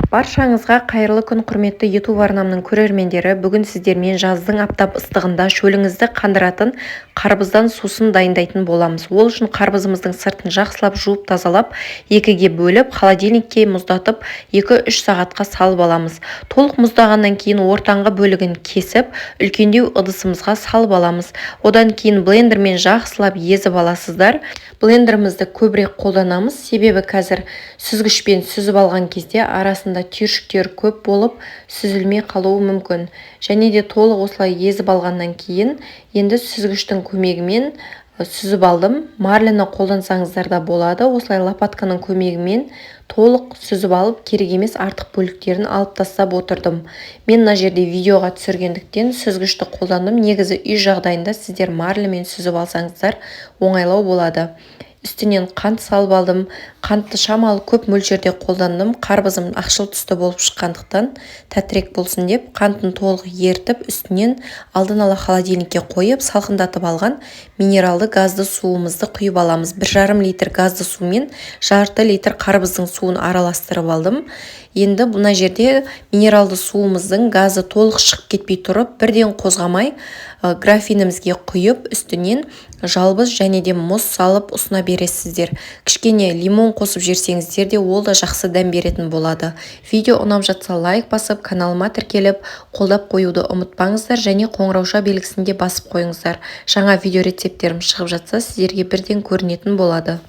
Баршаңызға қайырлы күн, құрметті YouTube арнамның көрермендері. Бүгін сіздермен жаздың аптап ыстығында шөліңізді қандыратын қарбыздан сусын дайындайтын боламыз. Ол үшін қарбызымыздың сыртын жақсылап жуып тазалап, екіге бөліп, холодильникке мұздатып 2-3 сағатқа салып аламыз. Толық мұздағаннан кейін ортаңғы бөлігін кесіп, үлкендеу ыдысымызға салып аламыз. Одан кейін блендермен жақсылап езіп аласыздар. Блендерімізді көбірек қолданамыз, себебі қазір сүзгішпен сүзіп алған кезде арасында түйіршіктер көп болып сүзілмей қалуы мүмкін. Және де толық осылай езіп алғаннан кейін енді сүзгіштің көмегімен сүзіп алдым. Марлені қолдансаңыздар да болады. Осылай лопатканың көмегімен толық сүзіп алып, керек емес артық бөліктерін алып тастап отырдым. Мен мына жерде видеоға түсіргендіктен сүзгішті қолдандым. Негізі үй жағдайында сіздер марлемен сүзіп алсаңыздар оңайлау болады. Үстінен қант салып алдым. Қантты шамалы көп мөлшерде қолдандым. Қарбызым ақшыл түсті болып шыққандықтан тәттірек болсын деп қантын толық ертіп, үстінен алдын ала холодильникке қойып, салқындатып алған минералды газды суымызды құйып аламыз. 1,5 литр газды сумен жарты литр қарбыздың суын араластырып алдым. Енді мына жерде минералды суымыздың газы толық шығып кетпей тұрып, бірден қозғамай графинімізге құйып, үстінен жалбыз және де мұз салып ұсына бересіздер. Кішкене лимон қосып жерсеңіздер де ол да жақсы дәм беретін болады. Видео ұнап жатса лайк басып, каналыма тіркеліп, қолдап қоюды ұмытпаңыздар және қоңырауша белгісін де басып қойыңыздар. Жаңа видео рецепттерім шығып жатса, сіздерге бірден көрінетін болады.